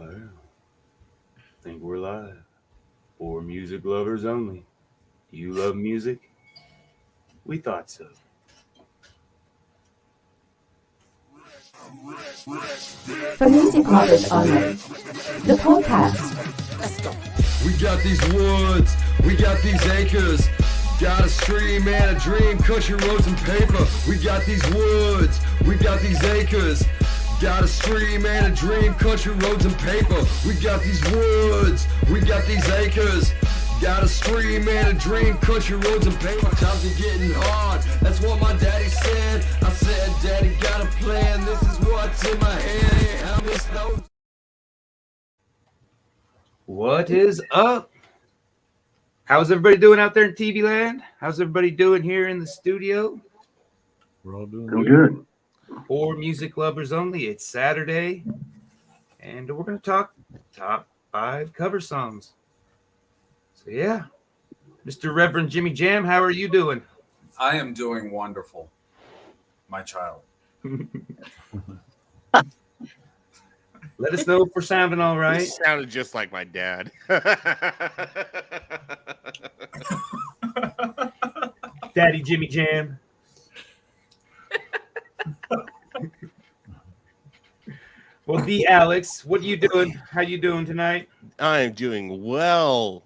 Well, I think we're live. For music lovers only. You love music? We thought so. For music lovers only. The podcast. We got these woods, we got these acres, got a stream and a dream, country roads and paper. We got these woods, we got these acres, got a stream and a dream, country roads and paper. We got these woods, we got these acres, got a stream and a dream, country roads and paper. Times are getting hard, that's what my daddy said. I said, Daddy got a plan, this is what's in my head. I miss those. What is up? How's everybody doing out there in TV land? How's everybody doing here in the studio? We're all doing good. For music lovers only, it's Saturday, and we're going to talk top 5 cover songs. So yeah, Mr. Reverend Jimmy Jam, how are you doing? I am doing wonderful, my child. Let us know if we're sounding all right. You sounded just like my dad. Daddy Jimmy Jam. Well, D. Alex, what are you doing? How you doing tonight? I'm doing well,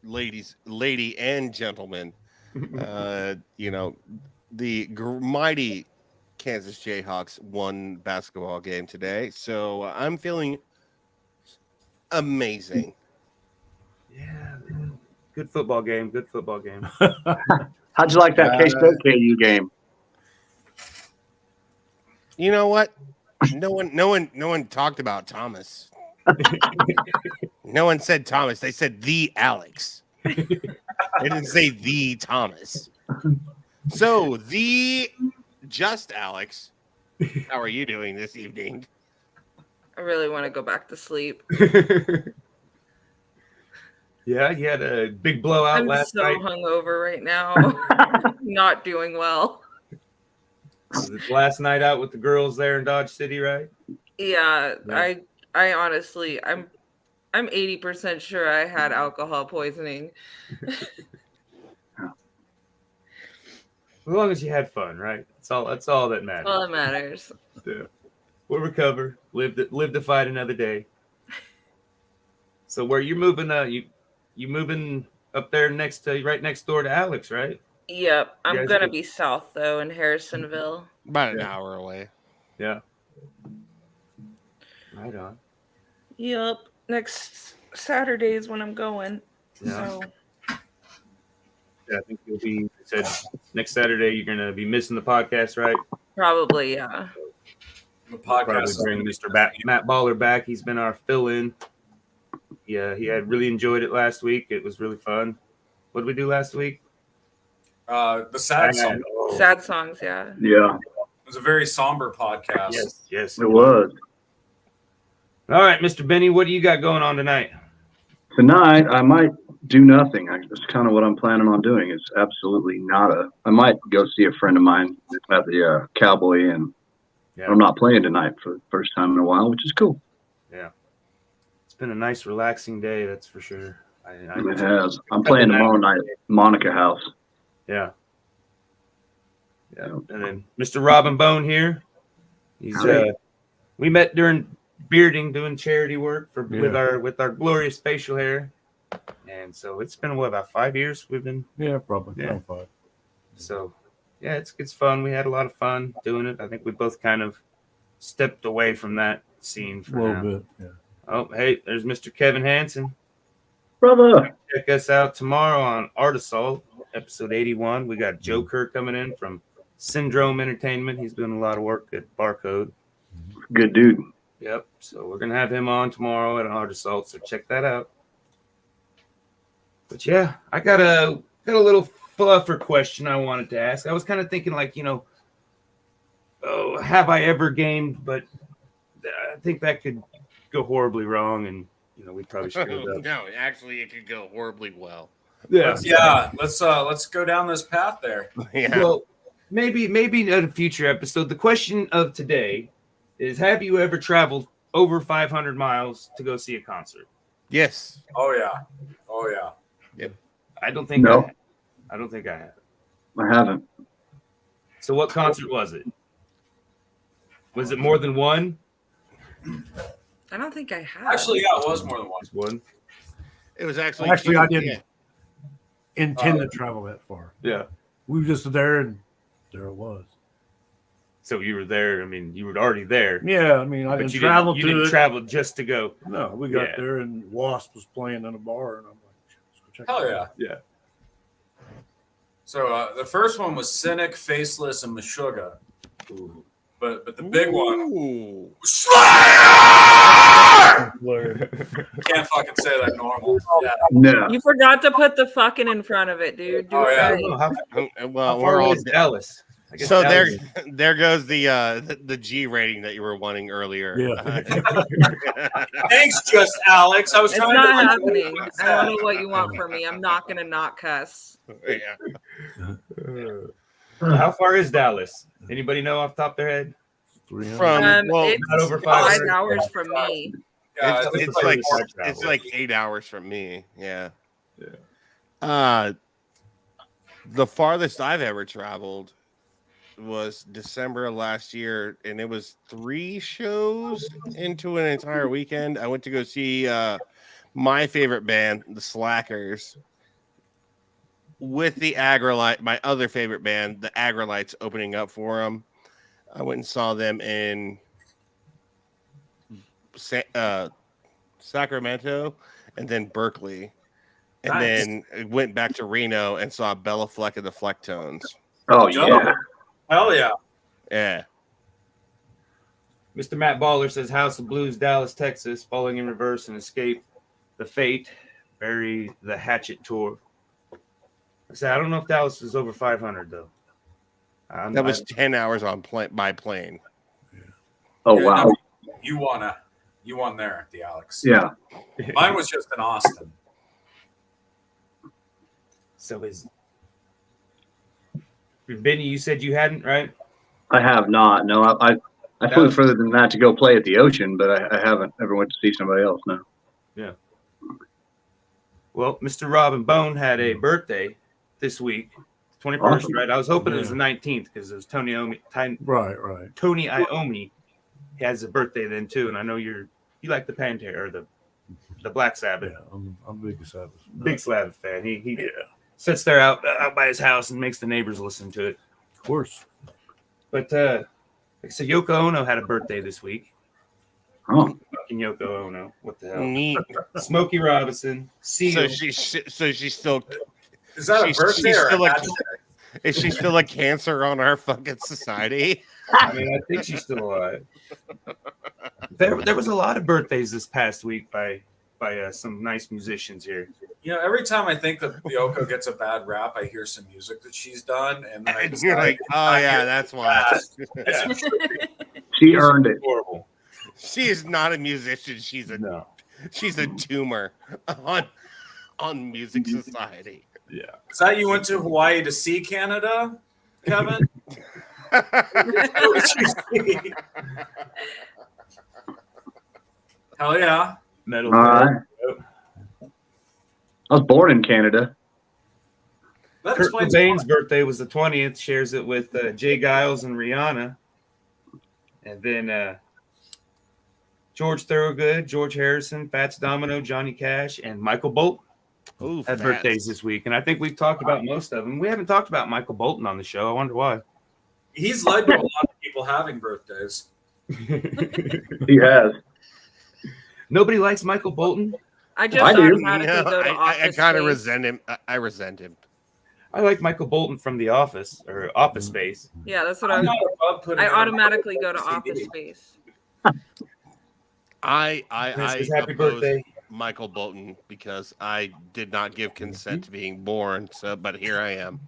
lady and gentlemen. The mighty Kansas Jayhawks won basketball game today, so I'm feeling amazing. Yeah, good football game. Good football game. How'd you like that K-State KU game? You know what? No one talked about Thomas. No one said Thomas. They said the Alex. They didn't say the Thomas. So the just Alex, how are you doing this evening? I really want to go back to sleep. Yeah, you had a big blowout last night. I'm so hungover right now. Not doing well. Was it last night out with the girls there in Dodge City, right? Yeah. I honestly, I'm 80% sure I had alcohol poisoning. As long as you had fun, right? That's all that matters. All that matters. Yeah. We'll recover. Live to fight another day. So where you moving? You moving up there right next door to Alex, right? Yep. I'm gonna be south though in Harrisonville. About an hour away. Yeah. Right on. Yep. Next Saturday is when I'm going. Yeah. So. Yeah, I think you'll be. Said next Saturday you're gonna be missing the podcast, right? Probably, yeah. The podcast. Probably bring Mr. Matt Baller back. He's been our fill-in. Yeah, he had really enjoyed it last week. It was really fun. What did we do last week? The sad song. Oh. Sad songs, yeah. Yeah, It was a very somber podcast. Yes. it was. All right, Mr. Benny, what do you got going on tonight? Tonight, I might do nothing. That's kind of what I'm planning on doing. It's absolutely nada. I might go see a friend of mine at the Cowboy Inn. Yeah. I'm not playing tonight for the first time in a while, which is cool. Yeah. It's been a nice, relaxing day, that's for sure. It has. I'm playing tomorrow night at Monica House. Yeah. And then Mr. Robin Bone here. He's we met during bearding, doing charity work with our glorious facial hair. And so it's been about 5 years we've been. Yeah, probably. Yeah. 5. So yeah, it's fun. We had a lot of fun doing it. I think we both kind of stepped away from that scene for A little now. bit, yeah. Oh, hey, there's Mr. Kevin Hansen. Brother. Check us out tomorrow on Art Assault, episode 81. We got Joe Kerr coming in from Syndrome Entertainment. He's doing a lot of work at Barcode. Good dude. Yep. So we're gonna have him on tomorrow at Art Assault. So check that out. But yeah, I got a little fluffer question I wanted to ask. I was kind of thinking, like, have I ever gamed? But I think that could go horribly wrong, and we probably screwed up. No, actually, it could go horribly well. Yeah. Let's go down this path there. Yeah. Well, maybe in a future episode. The question of today is: have you ever traveled over 500 miles to go see a concert? Yes. Oh yeah. Oh yeah. I don't think No. I don't think I have. I haven't. So what concert was it? Was it more than one? I don't think I have. Actually, yeah, it was more than one. Just one. It was actually I two, didn't intend to travel that far. Yeah. We were just there, and there it was. So you were there. I mean, you were already there. Yeah, I mean, I But didn't you travel you to didn't it. travel just to go. No, we got Yeah. there, and Wasp was playing in a bar, and I'm like, let's go check Hell it yeah. out. Yeah. So the first one was Cynic, Faceless, and Meshuggah. But the big one, Ooh. Slayer! Can't fucking say that normal. Yeah. No. You forgot to put the fucking in front of it, dude. Do Oh, it yeah. right. How Well, far we're away all is Dallas? I guess so Dallas there goes the G rating that you were wanting earlier. Yeah. Thanks, just Alex. I was It's trying not to. happening. I don't know what you want from me. I'm not gonna not cuss. Yeah. How far is Dallas? Anybody know off the top of their head? 300. Well, It's not over 5 500. hours from me. Yeah, I think it's like 8 hours from me. Yeah. Yeah. The farthest I've ever traveled was December of last year, and it was 3 shows into an entire weekend. I went to go see my favorite band, the Slackers, with the Agrolite, my other favorite band, the Agrolites, opening up for them. I went and saw them in Sacramento and then Berkeley. And Nice. then went back to Reno and saw Bella Fleck of the Flecktones. Oh yeah. Hell yeah. Yeah. Mr. Matt Baller says House of Blues, Dallas, Texas, Falling in Reverse and Escape the Fate, Bury the Hatchet Tour. I said I don't know if Dallas is over 500 though. That was 10 hours on by plane. Oh Yeah, wow. no, you won there, the Alex. Yeah. Mine was just in Austin. So is Benny? You said you hadn't, right? I have not. No, I flew further than that to go play at the Ocean, but I haven't ever went to see somebody else. No. Yeah. Well, Mr. Robin Bone had a birthday this week, 21st, Awesome. right? I was hoping it was the 19th because it was Tony Iommi. Right. Tony Iommi has a birthday then too, and I know you like the Pantera or the Black Sabbath. Yeah, I'm a big Sabbath. Big Sabbath fan. He sits there out by his house and makes the neighbors listen to it. Of course. But like I said, Yoko Ono had a birthday this week. Oh. Fucking Yoko Ono. What the hell? Neat. Smokey Robinson. Seal. So she's still. Is that a birthday or still a a, hashtag? is she still a cancer on our fucking society? I mean, I think she's still alive. There was a lot of birthdays this past week by some nice musicians here. You know, every time I think that Yoko gets a bad rap, I hear some music that she's done, and then I And you're like, oh I yeah, hear that's why. Yeah. She earned it. Horrible. She is not a musician. She's a tumor on music society. Yeah. Is that you went to Hawaii to see Canada, Kevin? Hell yeah. Metal. All right. I was born in Canada. That Kurt explains Cobain's birthday was the 20th. Shares it with Jay Giles and Rihanna. And then George Thorogood, George Harrison, Fats Domino, Johnny Cash, and Michael Bolton Ooh, had fast. birthdays this week. And I think we've talked about most of them. We haven't talked about Michael Bolton on the show. I wonder why. he's led to a lot of people having birthdays. He has. Nobody likes Michael Bolton. I just I do. automatically No, go to I Office kind of Space. resent him. I resent him. I like Michael Bolton from The Office or Office Space. Yeah, that's what I'm I'm. not above putting I it on automatically my go to CD. Office Space. I Happy oppose birthday. Michael Bolton because I did not give consent to being born. So, but here I am.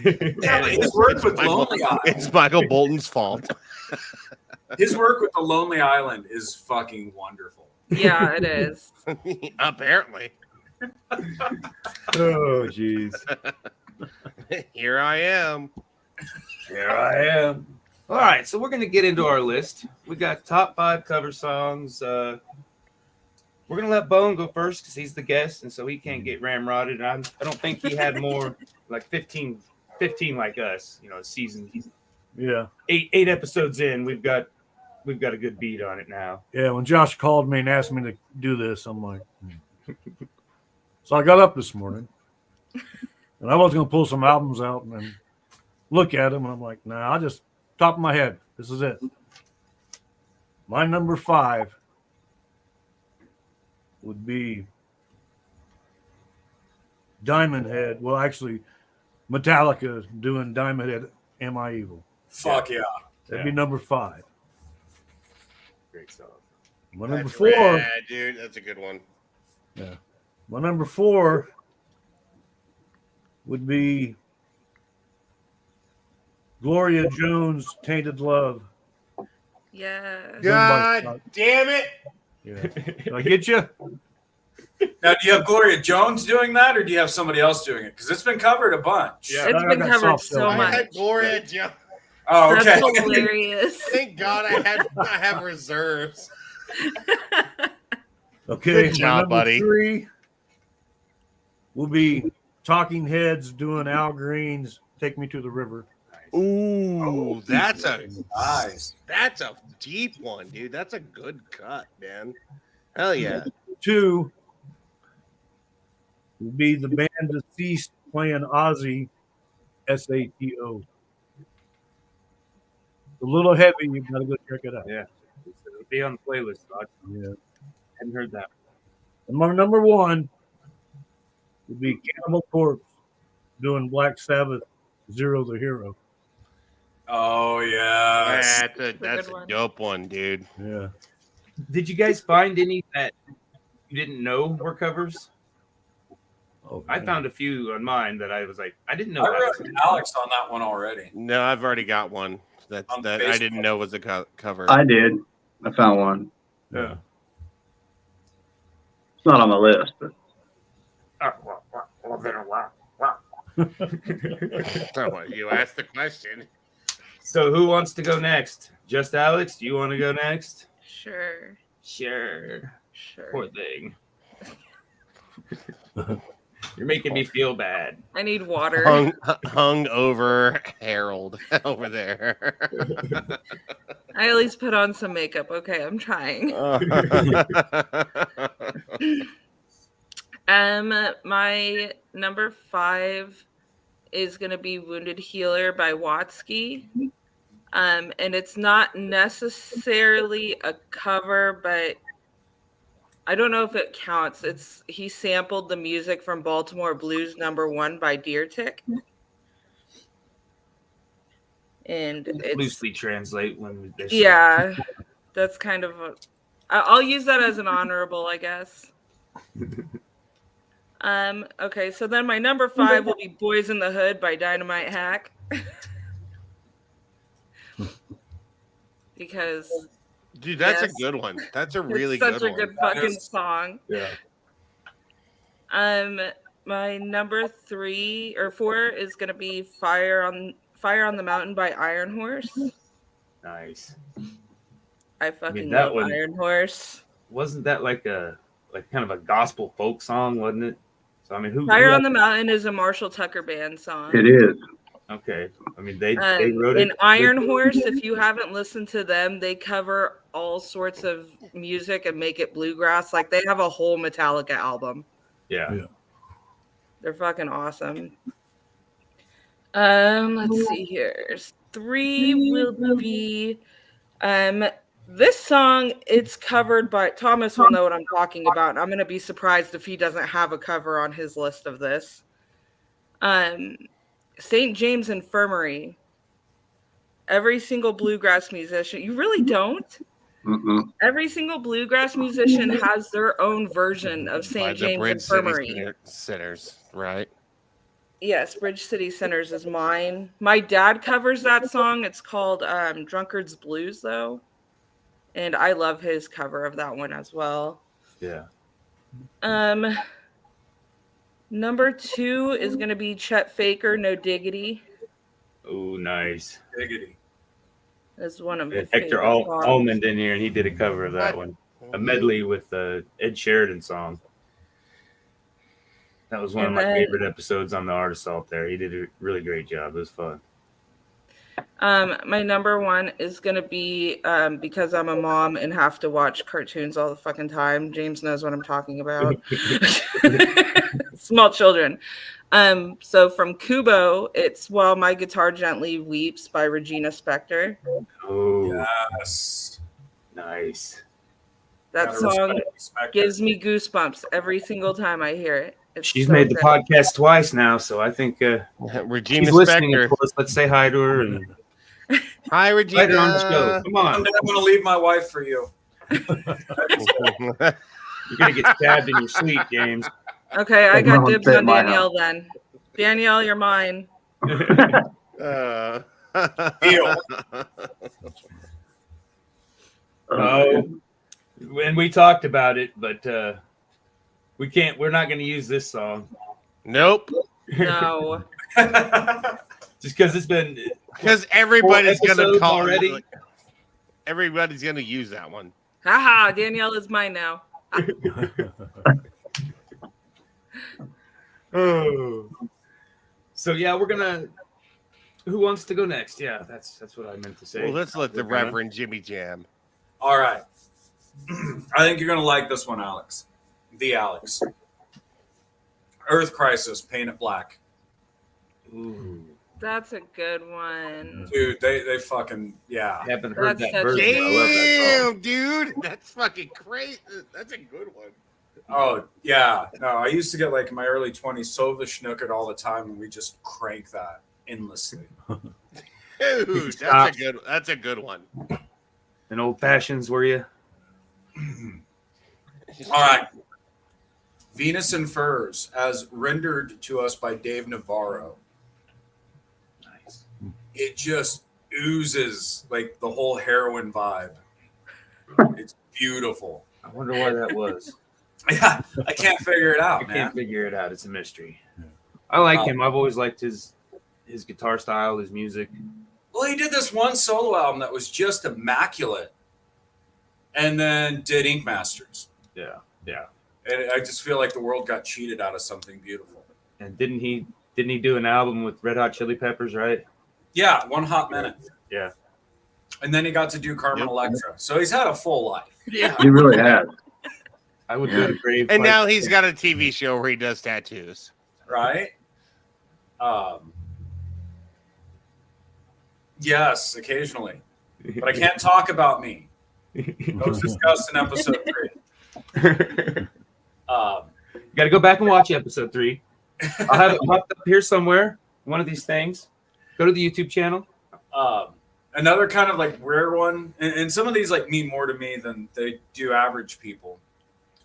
Yeah, but his work with Lonely Island. It's Michael Bolton's fault. His work with the Lonely Island is fucking wonderful. Yeah, it is. Apparently, Oh, jeez. here I am. Here I am. All right, so we're going to get into our list. We got top 5 cover songs. We're going to let Bone go first because he's the guest, and so he can't get ramrodded. And I don't think he had more like 15 like us. You know, season Yeah. eight episodes in. We've got a good beat on it now. Yeah. When Josh called me and asked me to do this, I'm like, So I got up this morning, and I was going to pull some albums out and look at them, and I'm like, nah, I just top of my head. This is it. My number 5 would be Diamond Head. Well, actually, Metallica doing Diamond Head, Am I Evil? Fuck yeah. That'd be number 5. Great song. My number That's 4. rad, dude. That's a good one. Yeah. My number 4 would be Gloria Jones, Tainted Love. Yeah. God damn it. Yeah. Did I get you? Now, do you have Gloria Jones doing that, or do you have somebody else doing it? Because it's been covered a bunch. Yeah. It's I been got covered soft so sell. I much. had Gloria Jones. Oh, okay. That's hilarious. Thank God I have reserves. Okay. Good my job, number buddy. 3 will be Talking Heads doing Al Green's Take Me to the River. Ooh, that's a Nice. that's a deep one, dude. That's a good cut, man. Hell yeah. 2 would be the band Deceased playing Ozzy, SATO. It's a little heavy. You gotta go check it out. Yeah. It'll be on the playlist. I Yeah. hadn't heard that. And my number 1 would be Cannibal Corpse doing Black Sabbath, Zero the Hero. Oh, yes. That's good a one. dope one, dude. Yeah. Did you guys find any that you didn't know were covers? Oh, I man. found a few on mine that I was like, I didn't know I that. wrote Alex on that one already. No, I've already got one that On I Facebook. didn't know was a cover. I did. I found one. Yeah. It's not on the list, but Oh, you asked the question. So who wants to go next? Just Alex? Do you want to go next? Sure. Sure. Sure. Poor thing. You're making me feel bad. I need water. Hung over Harold over there. I at least put on some makeup. Okay, I'm trying. My number 5 is gonna be Wounded Healer by Watsky. And it's not necessarily a cover, but I don't know if it counts. He sampled the music from Baltimore Blues #1 by Deer Tick. And it's Loosely translate when they yeah, that's kind of I'll use that as an honorable, I guess. Okay, so then my number 5 will be Boys in the Hood by Dynamite Hack. Because Dude, that's Yes. a good one. That's a really it's such good a good one. fucking song. Yeah. My number 3 or 4 is gonna be Fire on the Mountain by Iron Horse. Nice. I fucking that love one- Iron Horse. Wasn't that like kind of a gospel folk song, wasn't it? So I mean, Fire on the Mountain is a Marshall Tucker band song. it is. Okay. I mean, they wrote In it. Iron Horse, if you haven't listened to them, they cover all sorts of music and make it bluegrass. Like they have a whole Metallica album. Yeah. They're fucking awesome. Let's see here. 3 will be this song. It's covered by Thomas. Will know what I'm talking about. I'm gonna be surprised if he doesn't have a cover on his list of this. St. James Infirmary. Every single bluegrass musician. You really don't? Mm-mm. Every single bluegrass musician has their own version of By St. the James Bridge Infirmary. City Sinners, right? Yes, Bridge City Sinners is mine. My dad covers that song. It's called Drunkard's Blues, though. And I love his cover of that one as well. Yeah. Number 2 is going to be Chet Faker, No Diggity. Oh, nice. Diggity. It's one of my Hector favorite songs. Almond in here, and he did a cover of that one. A medley with the Ed Sheridan song. That was one of my favorite episodes on the Art Assault there. He did a really great job. It was fun. My number one is going to be because I'm a mom and have to watch cartoons all the fucking time. James knows what I'm talking about. Small children. So from Kubo, it's While My Guitar Gently Weeps by Regina Spektor. Oh, Yes. nice. That Gotta song respect gives me goosebumps every single time I hear it. It's She's so made the good. podcast twice now, so I think Regina she's listening. Spektor. Of course, let's say hi to her and Hi, invite her on the show. Regina. Come on, I'm going to leave my wife for you. you're gonna get stabbed in your sleep, James. Okay, I Hey, got Mom, dibs stay at on my Danielle then. Danielle, you're mine. Deal. Oh, and we talked about it, but we can't. We're not going to use this song Nope. No. just because it's been. Because everybody's going to episodes call already? it. Everybody's going to use that one. Haha, Danielle is mine now. Oh. So yeah, we're gonna. Who wants to go next? Yeah, that's what I meant to say. Well, let's let the We're gonna- Reverend Jimmy jam. All right. I think you're going to like this one, Alex. The Alex. Earth Crisis, Paint It Black. Ooh, That's a good one. Dude, they fucking, yeah. I haven't heard That's that such a version. I love that song. Damn, dude. That's fucking crazy. That's a good one. Oh, yeah. No, I used to get like in my early 20s, so the Schnookered all the time, and we just crank that endlessly. Dude, Stop. that's a good one. And old fashions, were you? All right. Venus and Furs, as rendered to us by Dave Navarro. Nice. It just oozes like the whole heroin vibe. It's beautiful. I wonder why that was. Yeah, I can't figure it I out, man. can't figure it out. It's a mystery. I like him. I've always liked his guitar style, his music. Well, he did this one solo album that was just immaculate, and then did Ink Masters. Yeah, yeah. And I just feel like the world got cheated out of something beautiful. And didn't he do an album with Red Hot Chili Peppers, right? Yeah, One Hot Minute. Yeah. And then he got to do Carmen Electra. So he's had a full life. Yeah. He really has. I would go to grave. And fight. now he's got a TV show where he does tattoos. Right? Yes, occasionally. But I can't talk about me. That was discussed in episode 3. You got to go back and watch episode 3. I'll have it popped up here somewhere. One of these things. Go to the YouTube channel. Another kind of like rare one, and some of these like mean more to me than they do average people.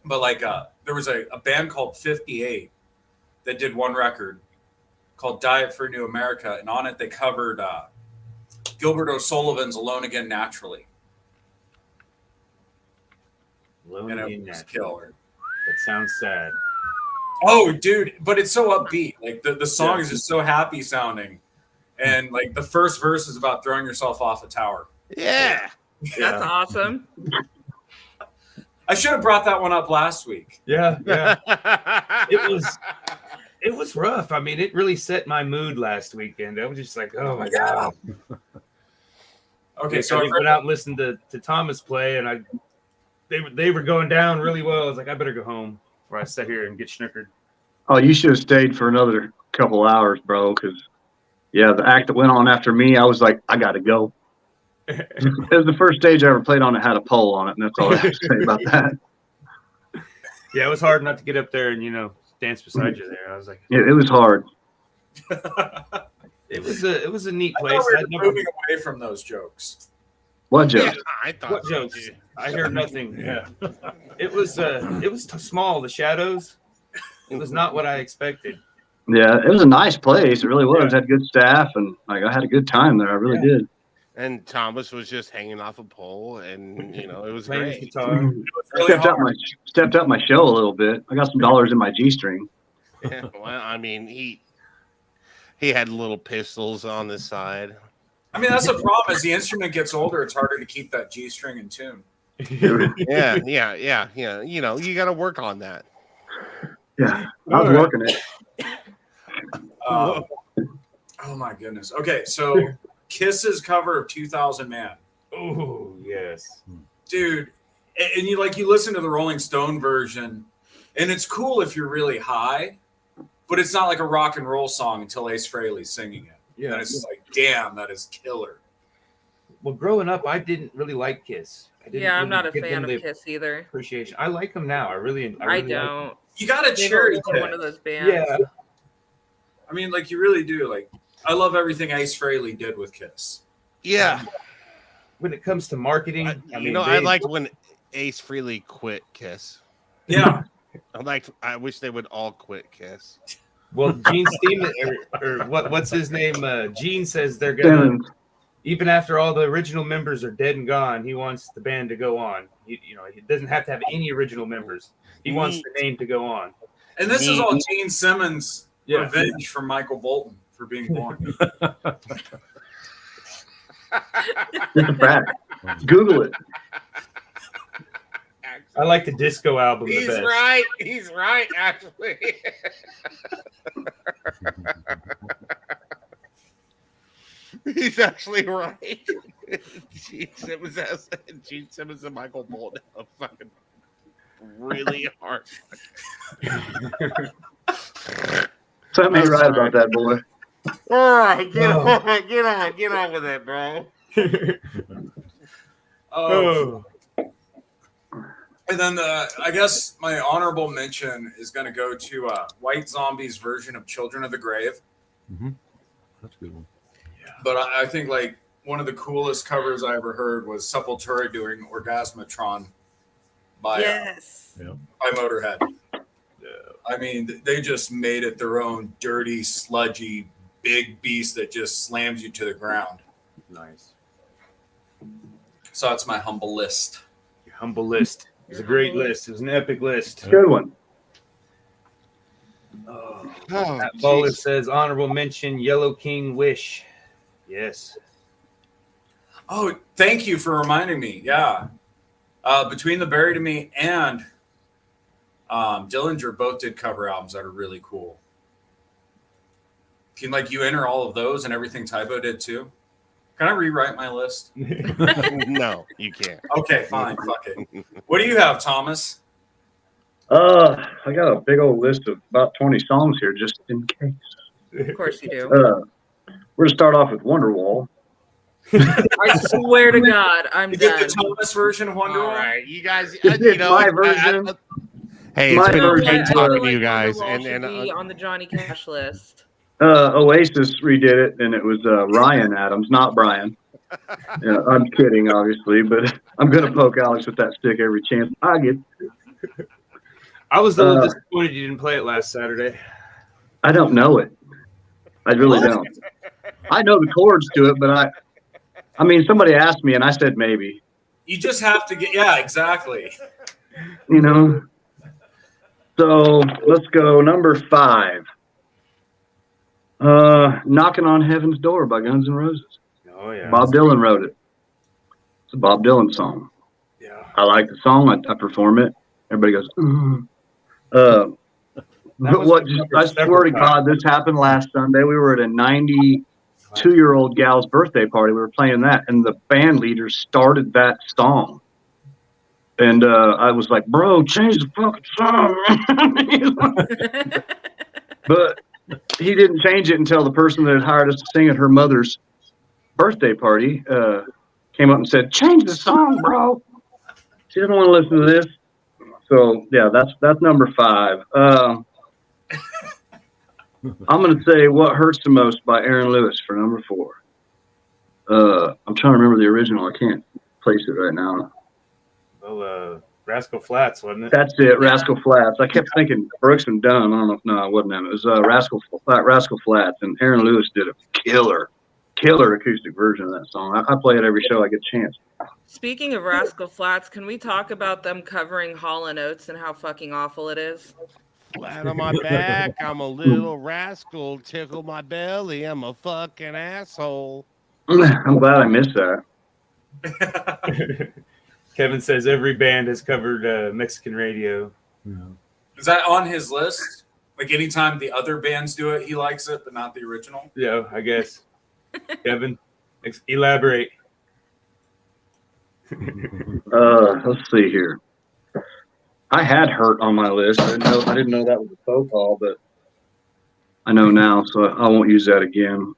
But like there was a band called 58 that did one record called Diet for New America, and on it they covered Gilbert O'Sullivan's Alone Again Naturally. Alone And Again it was Naturally. killer. That sounds sad. Oh, dude, but it's so upbeat. Like the song is just so happy sounding. And like the first verse is about throwing yourself off a tower. Yeah. That's awesome. I should have brought that one up last week. Yeah. It was rough. I mean, it really set my mood last weekend. I was just like, oh my God. Okay, So so we went out and listened to Thomas play, and they were going down really well. I was like, I better go home before I sit here and get snookered. Oh, you should have stayed for another couple hours, bro. Because, yeah, the act that went on after me, I was like, I got to go. It was the first stage I ever played on that had a pole on it, and that's all I have to say about that. Yeah, it was hard not to get up there and dance beside you there. I was like, It was hard. it was a neat I place. thought we I'd were never- moving away from those jokes. What Yeah, joke? I thought What so, jokes? too. I heard nothing. Yeah, it was small. The shadows. It was not what I expected. Yeah, it was a nice place. It really was. Had good staff, and like I had a good time there. I really did. And Thomas was just hanging off a pole, and it was Playing his great. guitar. It was really Stepped up my show a little bit. I got some dollars in my G-string. Yeah, well, I mean, he had little pistols on the side. I mean, that's the problem. As the instrument gets older, it's harder to keep that G string in tune. Yeah. You know, you got to work on that. Yeah, I was working it. Oh my goodness. Okay, so Kiss's cover of 2000 Man. Oh, yes. Dude, and you listen to the Rolling Stone version, and it's cool if you're really high, but it's not like a rock and roll song until Ace Frehley's singing it. Yeah. And it's just like, damn, that is killer. Well, growing up, I didn't really like Kiss. I didn't I'm really not a give fan them of the Kiss either. appreciation. I like them now. I really I like don't. You got to They've cherry always been pick. one of those bands. Yeah. I mean, like, you really do. Like, I love everything Ace Frehley did with Kiss. Yeah. When it comes to marketing, I liked when Ace Frehley quit Kiss. Yeah. I wish they would all quit Kiss. Well, Gene Steeman or what's his name? Gene says they're gonna, even after all the original members are dead and gone, he wants the band to go on. He doesn't have to have any original members. He wants the name to go on. And this is all Gene Simmons' revenge from Michael Bolton for being born. It's a fact. Google it. I like the disco album the best. Right. He's right, actually. He's actually right. Gene Simmons and Michael Bolton have fucking really hard. Something ain't right about that boy. All right, get on with it, bro. And then I guess my honorable mention is going to go to White Zombie's version of Children of the Grave. Mm-hmm. That's a good one. Yeah. But I think like one of the coolest covers I ever heard was Sepultura doing Orgasmatron by Motorhead. I mean, they just made it their own dirty, sludgy, big beast that just slams you to the ground. Nice. So that's my humble list. Your humble list. It was a great list. It was an epic list. Good one. Matt Bowler says honorable mention Yellow King Wish. Yes. Oh, thank you for reminding me. Yeah. Between the Buried to Me and Dillinger both did cover albums that are really cool. Can you enter all of those and everything Tybo did too? Can I rewrite my list? No, you can't. Okay, fine. Fuck it. What do you have, Thomas? I got a big old list of about 20 songs here, just in case. Of course you do. We're gonna start off with Wonderwall. I swear to God, I'm You get done. the Thomas version of Wonderwall? All right, you guys. It's my version. Hey, My it's been version. great talking to you Wonderwall guys, should and be on the Johnny Cash list. Oasis redid it, and it was Ryan Adams, not Brian. Yeah, I'm kidding, obviously, but I'm gonna poke Alex with that stick every chance I get. I was a little disappointed you didn't play it last Saturday. I don't know it. I really don't. I know the chords to it, but I mean, somebody asked me, and I said maybe. You just have to get, yeah, exactly. You know. So let's go number 5. Knocking on Heaven's Door by Guns N' Roses. Oh yeah. Bob Dylan wrote it. It's a Bob Dylan song. Yeah. I like the song. I perform it. Everybody goes, but what? I swear to God, this happened last Sunday. We were at a 92-year-old gal's birthday party. We were playing that, and the band leader started that song. And I was like, "Bro, change the fucking song." But he didn't change it until the person that had hired us to sing at her mother's birthday party came up and said, "Change the song, bro. She doesn't want to listen to this." So yeah, that's number 5. I'm gonna say "What Hurts the Most" by Aaron Lewis for number 4. I'm trying to remember the original. I can't place it right now. Well, Rascal Flatts, wasn't it? That's it, Rascal Flatts. I kept thinking Brooks and Dunn. I don't know. No, it wasn't them. It was Rascal Flatts, and Aaron Lewis did a killer acoustic version of that song. I play it every show I get a chance. Speaking of Rascal Flatts, can we talk about them covering Hall & Oates and how fucking awful it is? flat on my back. I'm a little rascal. Tickle my belly. I'm a fucking asshole. I'm glad I missed that. Kevin says every band has covered Mexican radio. Is that on his list? Like anytime the other bands do it, he likes it, but not the original? Yeah, I guess. Kevin, elaborate. Let's see here. I had Hurt on my list. I didn't know that was a faux call, but I know now, so I won't use that again.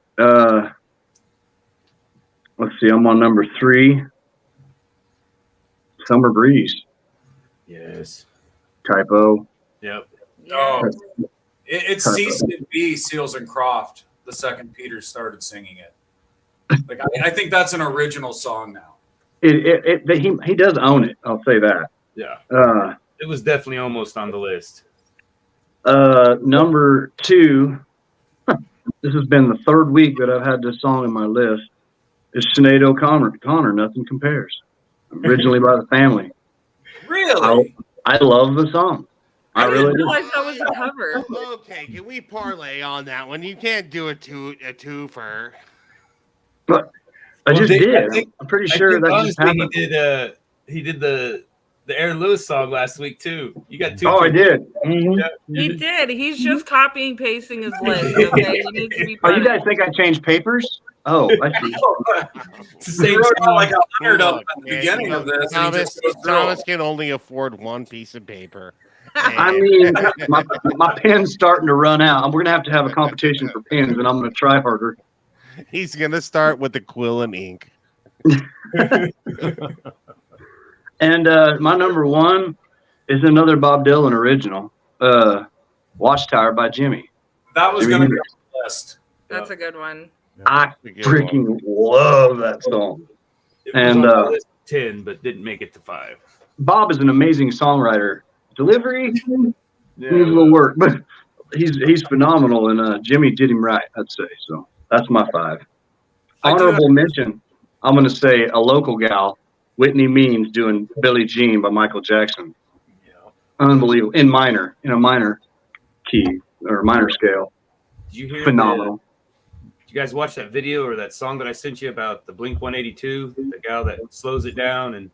Let's see. I'm on number 3. Summer Breeze. Yes. Typo. Yep. Oh, it's ceased to be Seals and Croft the second Peter started singing it. Like I think that's an original song now. He does own it. I'll say that. Yeah. It was definitely almost on the list. Number 2. This has been the 3rd week that I've had this song in my list. Is Sinead O'Connor, Nothing Compares. Originally by the Family. Really? I love the song. I really do. realize that was a cover. Okay, can we parlay on that one? You can't do a twofer. But I just did. I'm pretty sure that just happened. He did the Aaron Lewis song last week too. You got 2. Oh, I did. Mm-hmm. Yeah. He did. He's just copying, pasting his list. Okay, he needs to be. Oh, you guys think I changed papers? Oh, I see. It's the same wrote song. like 100 up at the beginning of this. and he just goes through Thomas them. can only afford one piece of paper. I mean, my pen's starting to run out. We're going to have a competition for pens, and I'm going to try harder. He's gonna start with the quill and ink. And my number 1 is another Bob Dylan original, Watchtower by Jimmy. That was going to be on the list. That's a good one. I freaking love that song. It was And on the list 10, but didn't make it to 5. Bob is an amazing songwriter. Delivery needs a Yeah. little work, but he's phenomenal, and Jimmy did him right, I'd say. So that's my 5. Honorable mention, I'm going to say a local gal, Whitney Means, doing Billie Jean by Michael Jackson. Yeah. Unbelievable. In a minor key or minor scale. Did you hear Phenomenal. Did you guys watch that video or that song that I sent you about the Blink 182, the gal that slows it down and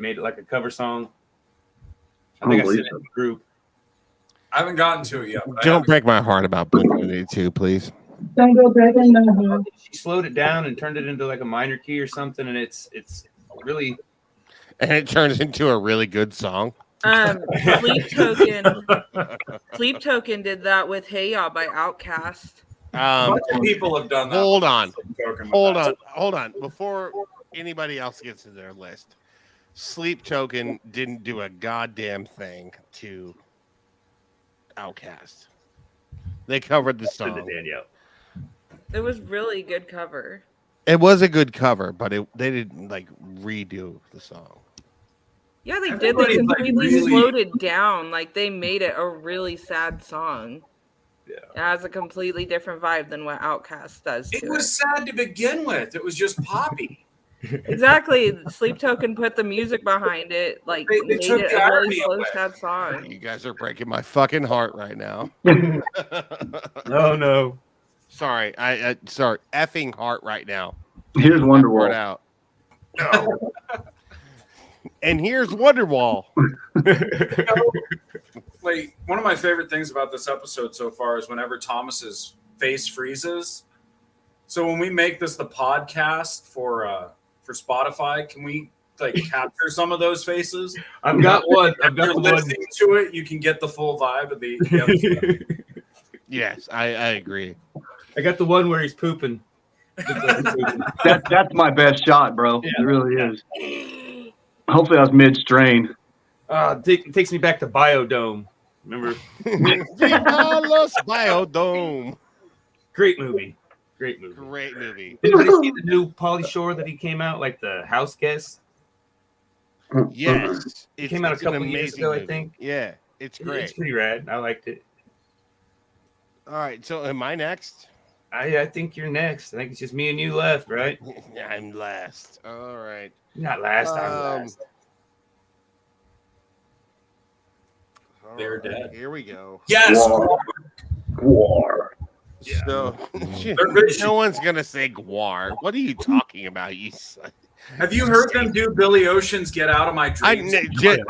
made it like a cover song? I think I sent it in the group. I haven't gotten to it yet. but I Don't haven't- break my heart about Blink-182, please. Don't go breaking my heart. She slowed it down and turned it into like a minor key or something, and it's really And it turns into a really good song. Sleep Token did that with Hey Ya by Outkast. A bunch of people have done that. Hold on. Joking with Hold that. on. Before anybody else gets to their list, Sleep Token didn't do a goddamn thing to Outkast. They covered the send song. it, Danielle. It was really good cover. It was a good cover, but they didn't like redo the song. Yeah, they did. They Everybody's, like, completely really- slowed it down. Like they made it a really sad song. Yeah. It has a completely different vibe than what Outkast does. It to was sad to begin with. It was just poppy. Exactly. Sleep Token put the music behind it, like They made took it the a really irony slow, away. sad song. You guys are breaking my fucking heart right now. Oh no. Sorry, I sorry, effing heart right now. Here's Word Wonderwall. out. No. And here's Wonderwall. Like one of my favorite things about this episode so far is whenever Thomas's face freezes. So when we make this the podcast for Spotify, can we like capture some of those faces? I've got one. I've If you're got the one. listening to it, you can get the full vibe of the episode. Yes, I agree. I got the one where he's pooping. That's my best shot, bro. Yeah. It really is. Hopefully I was mid-strain. It takes me back to Biodome. Remember? Viva Los Biodome. Great movie. Great movie. Great movie. Did anybody see the new Pauly Shore that he came out, like the house guest? Yes. It came out a an couple years amazing ago, I movie. think. Yeah, it's great. It's pretty rad. I liked it. All right, so am I next? I think you're next. I think it's just me and you left, right? I'm last. All right. You're not last. I'm last. All They're right, dead. Here we go. Yes. War. So They're good. no one's gonna say Guar. What are you talking about? You son? Have you heard them do Billy Ocean's "Get Out of My I Dreams"?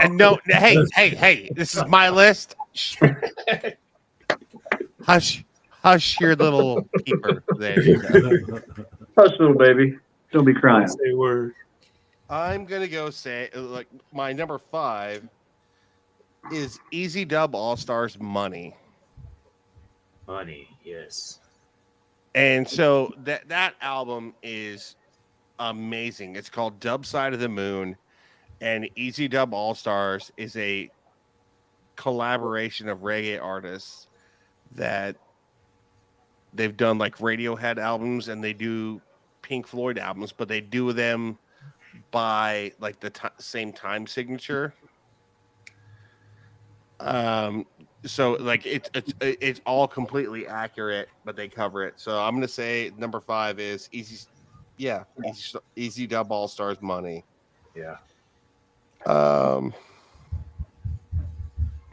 no. Hey! This is my list. Hush your little peeper. There you go. Hush, little baby. Don't be crying. Say a word. I'm gonna go say like my number 5 is Easy Dub All Stars Money. Money, yes. And so that album is amazing. It's called Dub Side of the Moon, and Easy Dub All Stars is a collaboration of reggae artists that they've done like Radiohead albums and they do Pink Floyd albums, but they do them by like the same time signature. So like it's all completely accurate, but they cover it. So I'm gonna say number 5 is Easy Dub All Stars Money. Yeah.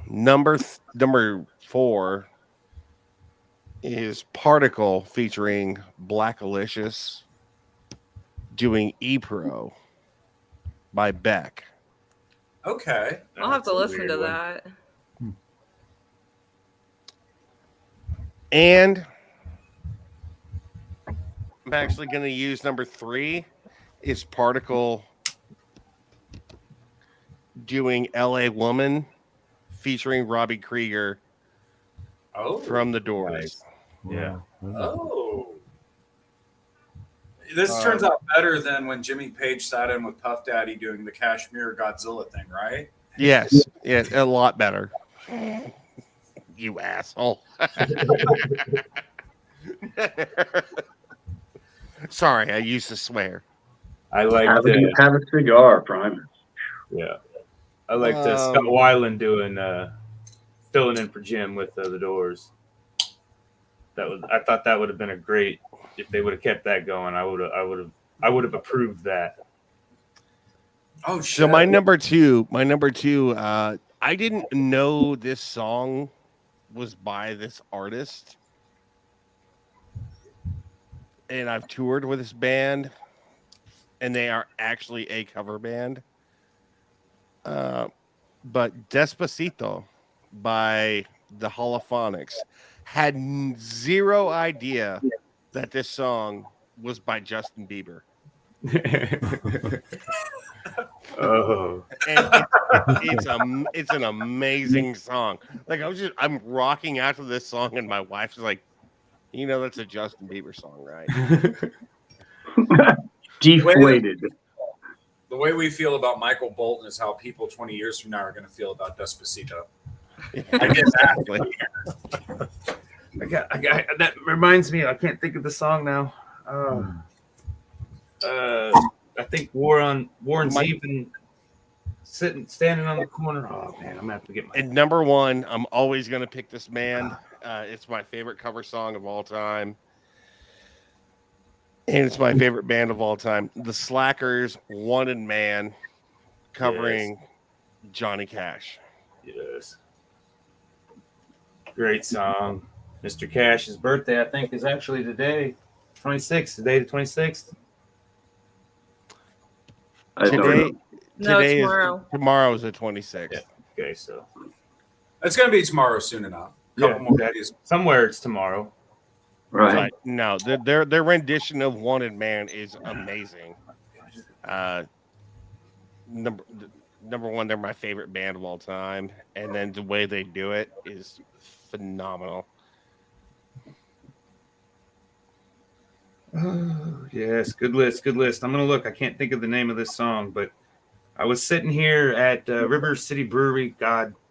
Number 4 is Particle featuring Black Alicious doing E-Pro by Beck. Okay. I'll have to listen to that. And I'm actually going to use number 3 is Particle doing LA Woman featuring Robbie Krieger from The Doors. Nice. Yeah. Oh. This turns out better than when Jimmy Page sat in with Puff Daddy doing the Kashmir Godzilla thing, right? Yes, a lot better. You asshole. Sorry, I used to swear. I like Have a cigar, Prime. Yeah. I liked Scott Weiland doing filling in for Jim with The Doors. I thought that would have been a great if they would have kept that going. I would have approved that. Oh shit. So my number two, I didn't know this song was by this artist. And I've toured with this band, and they are actually a cover band. But Despacito by the Holophonics had zero idea that this song was by Justin Bieber. Oh, And it's an amazing song. Like I'm rocking out to this song, and my wife's like, you know, that's a Justin Bieber song, right? Deflated. The way we feel about Michael Bolton is how people 20 years from now are going to feel about Despacito. I get that. I got that reminds me. I can't think of the song now. I think Warren's even standing on the corner. Oh man, I'm gonna have to get my. And number one, I'm always gonna pick this band. It's my favorite cover song of all time, and it's my favorite band of all time. The Slackers, Wanted Man, covering Johnny Cash. Yes. Great song. Mr. Cash's birthday, I think, is actually today. 26th, today the 26th. Today tomorrow. Tomorrow is the 26th. Yeah. Okay, so It's going to be tomorrow soon enough. Couple more days. Somewhere it's tomorrow. Right. No, their rendition of Wanted Man is amazing. Number one, they're my favorite band of all time, and then the way they do it is phenomenal. Oh, yes, good list. I'm gonna look. I can't think of the name of this song, but I was sitting here at River City Brewery,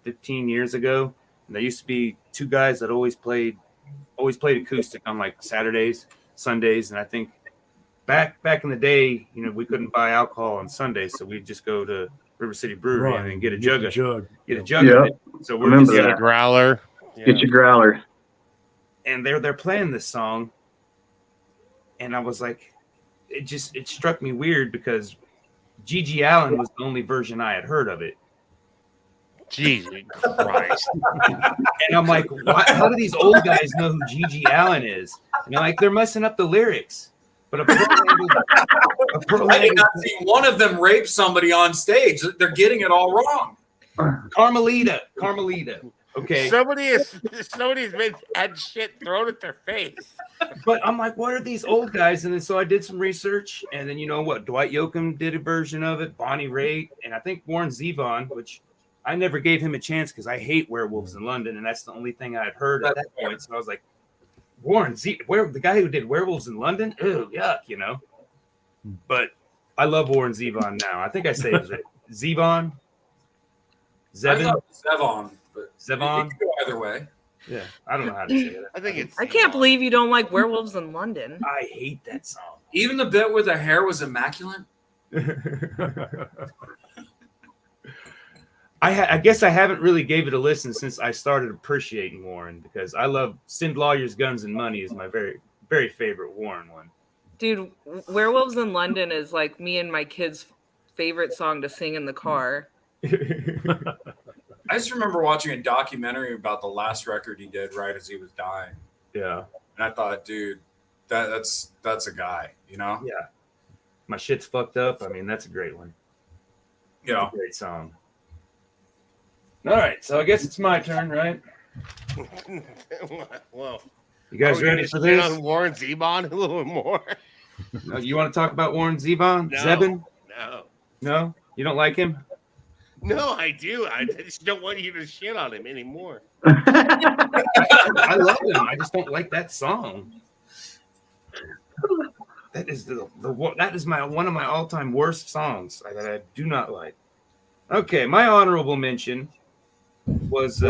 15 years ago, and there used to be two guys that always played acoustic on like Saturdays, Sundays, and I think back in the day, you know, we couldn't buy alcohol on Sundays, so we'd just go to River City Brewery and then get a jug. Yeah. Of it. So we're just Get a growler. Get your growler. and they're playing this song, and I was like, it struck me weird because Gigi Allen was the only version I had heard of it. Jesus Christ. And I'm like, how do these old guys know who Gigi Allen is? And I'm like, they're messing up the lyrics. But a pearl I did not see one of them rape somebody on stage. They're getting it all wrong. Carmelita. Okay. Somebody's had shit thrown at their face. But I'm like, what are these old guys? And then so I did some research, and then you know what? Dwight Yoakam did a version of it, Bonnie Raitt, and I think Warren Zevon, which I never gave him a chance because I hate Werewolves in London, and that's the only thing I'd heard at that point. So I was like, the guy who did Werewolves in London? Ew, yuck, you know. But I love Warren Zevon now. I think I say it Zevon. Zevon. But Zevon. it could go either way. Yeah, I don't know how to say it. I think it's. I can't believe you don't like Werewolves in London. I hate that song. Even the bit where the hair was immaculate. I guess I haven't really gave it a listen since I started appreciating Warren, because I love Send Lawyers, Guns, and Money is my very, very favorite Warren one. Dude, Werewolves in London is like me and my kids' favorite song to sing in the car. I just remember watching a documentary about the last record he did right as he was dying. Yeah. And I thought, dude, that's a guy, you know? Yeah. My Shit's Fucked Up. I mean, that's a great one. Yeah. Great song. All right, so I guess it's my turn, right? Whoa. You guys ready for this? On Warren Zevon a little bit more. You want to talk about Warren Zevon? No. Zebin? No. No? You don't like him? No, I do. I just don't want you to shit on him anymore. I love him. I just don't like that song. That is one of my all-time worst songs that I do not like. Okay, my honorable mention was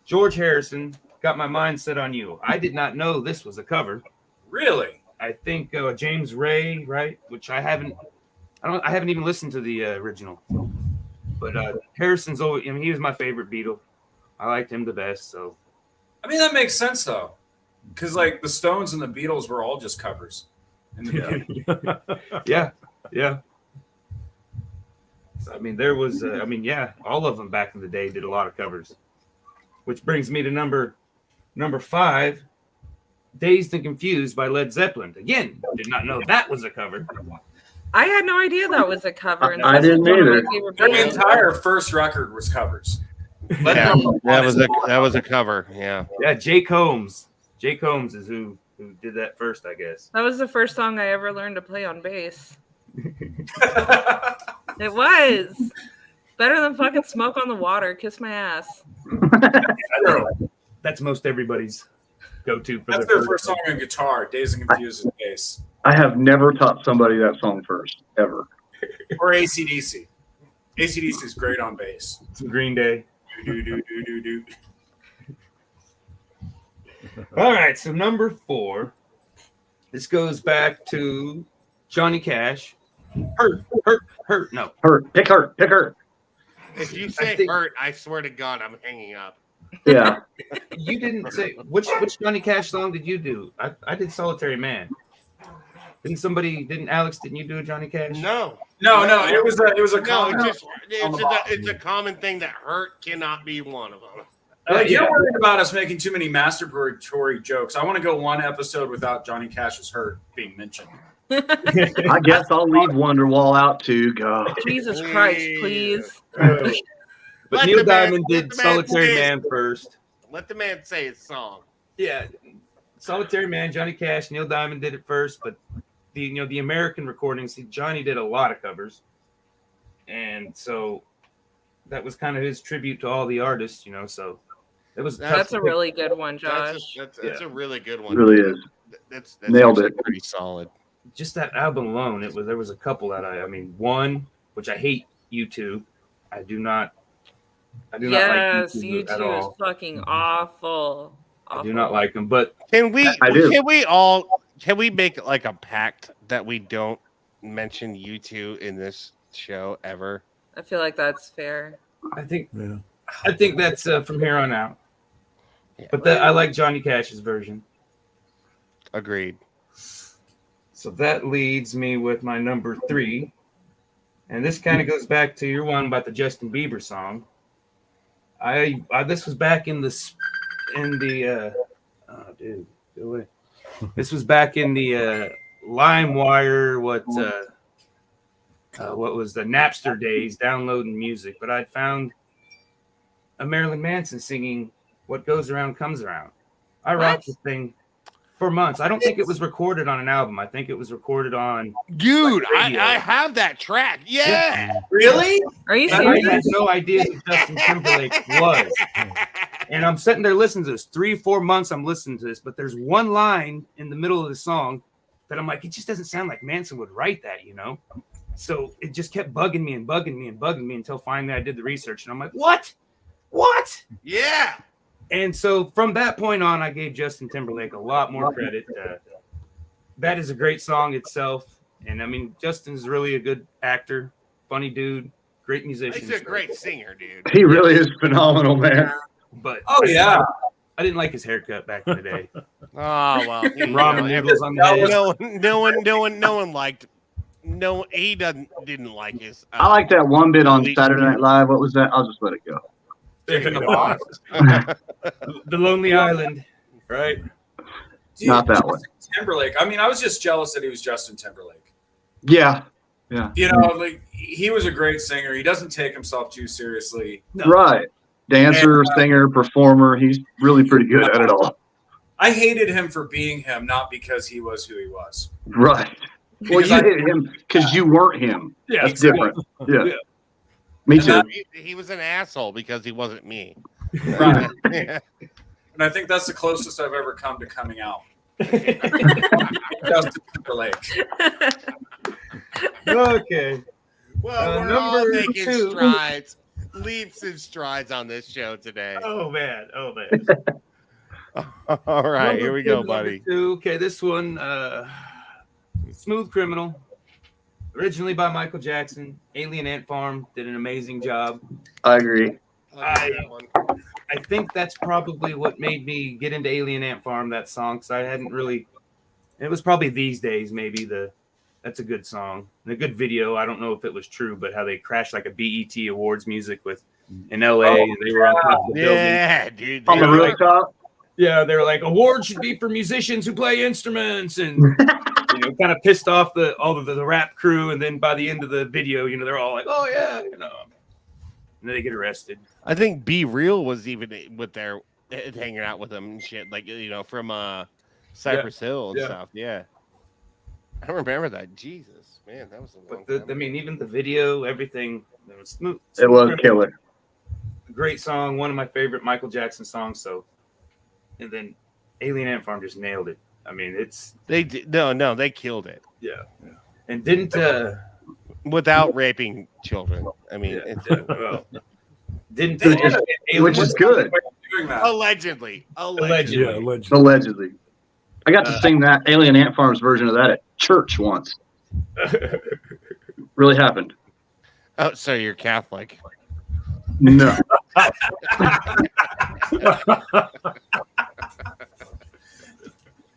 George Harrison, Got My Mind Set on You. I did not know this was a cover. Really? I think James Ray, right? Which I haven't even listened to the original. But Harrison's always, I mean, he was my favorite Beatle. I liked him the best. So, I mean, that makes sense though, because like the Stones and the Beatles were all just covers. In the beginning. yeah. I mean, there was, all of them back in the day did a lot of covers. Which brings me to number 5, Dazed and Confused by Led Zeppelin. Again, did not know that was a cover. I had no idea that was a cover. And I didn't either. Their entire first record was covers. Yeah, that was a cover. Yeah. Yeah, Jake Holmes. Jake Holmes is who did that first, I guess. That was the first song I ever learned to play on bass. It was better than fucking Smoke on the Water. Kiss my ass. That's most everybody's go-to for That's their first song on guitar, Dazed and Confused and bass. I have never taught somebody that song first, ever. Or AC/DC. AC/DC is great on bass. Some Green Day. Do. All right, so number 4. This goes back to Johnny Cash. Hurt. No. Pick hurt. If you say hurt, I swear to God, I'm hanging up. Yeah. You didn't say which Johnny Cash song did you do? I did Solitary Man. Didn't Alex? Didn't you do a Johnny Cash? No. It was a No, common. it's a common thing that hurt cannot be one of them. You're worried about us making too many masturbatory jokes. I want to go one episode without Johnny Cash's hurt being mentioned. I guess I'll leave Wonderwall out too. God. Jesus Christ, please. But Let Neil the man- Diamond let did the man Solitary say Man it. first. Let the man say his song. Yeah, Solitary Man, Johnny Cash, Neil Diamond did it first, but the American recordings, Johnny did a lot of covers, and so that was kind of his tribute to all the artists, So it was. That's a really good one, Josh. That's a really good one. It really is. That's Nailed actually it. pretty solid. Just that album alone. There was a couple that one which I hate. U2. I do not Yes, like you U2 at two is all. fucking awful. I do not like them, but Can we do. make like a pact that we don't mention U2 in this show ever? I feel like that's fair. I think Yeah. that's from here on out. Yeah. But I like Johnny Cash's version. Agreed. So that leads me with my number 3. And this kind of goes back to your one about the Justin Bieber song. This was back in the oh dude, go away. This was back in the LimeWire, what was the Napster days, downloading music. But I'd found a Marilyn Manson singing "What Goes Around Comes Around." I rocked this thing for months. I don't think it was recorded on an album. I think it was recorded on. Dude, I have that track. Yeah. Really? Are you I serious? had no idea who Justin Timberlake was. And I'm sitting there listening to this. 3-4 months I'm listening to this, but there's one line in the middle of the song that I'm like, it just doesn't sound like Manson would write that, you know? So it just kept bugging me until finally I did the research. And I'm like, what? Yeah. And so from that point on, I gave Justin Timberlake a lot more credit. That is a great song itself. And I mean, Justin's really a good actor, funny dude, great musician. He's a great singer, dude. He really is phenomenal, man. But Oh yeah. I didn't like his haircut back in the day. Oh well, Ramen noodles on the head. No one liked. No, he didn't like his. I like that one bit on Bleach. Saturday Night Live. What was that? I'll just let it go. Taking the box. The Lonely Island, right? Dude, Not that one. Justin Timberlake. I mean, I was just jealous that he was Justin Timberlake. Yeah. You know, like he was a great singer. He doesn't take himself too seriously. No. Right. Dancer, singer, performer. He's really pretty good at it all. I hated him for being him, not because he was who he was. Right. Well, Because you I- hated him because you weren't him. Yeah, That's different. Yeah. Yeah. Me And too. that- He was an asshole because he wasn't me. Right. Yeah. And I think that's the closest I've ever come to coming out. Justin Timberlake. Okay. Well, we're all number making 2. strides, leaps and strides on this show today. Oh man. All right, Number here we 2, go, number buddy. 2. Okay, this one, Smooth Criminal, originally by Michael Jackson. Alien Ant Farm did an amazing job. I agree. I think that's probably what made me get into Alien Ant Farm, that song, because I hadn't really. It was probably These Days, maybe that's a good song and a good video. I don't know if it was true, but how they crashed like a BET Awards music in LA, and they were on top of the building. Yeah, dude. On the rooftop. Yeah, they were like, awards should be for musicians who play instruments, and kind of pissed off all of the rap crew. And then by the end of the video, they're all like, oh yeah, and then they get arrested. I think Be Real was even with their hanging out with them and shit, like from Cypress Hill and stuff. Yeah, I remember that. Jesus, man, that was a long But time I mean, even the video, everything, it was smooth. It was killer. Great song, one of my favorite Michael Jackson songs. So, and then Alien Ant Farm just nailed it. I mean, They did, no, they killed it and didn't without raping children. I mean, didn't Which is good. Doing that. allegedly. Yeah, allegedly. Allegedly. I got to sing that Alien Ant Farm's version of that at church once. Really happened. Oh, so you're Catholic? No.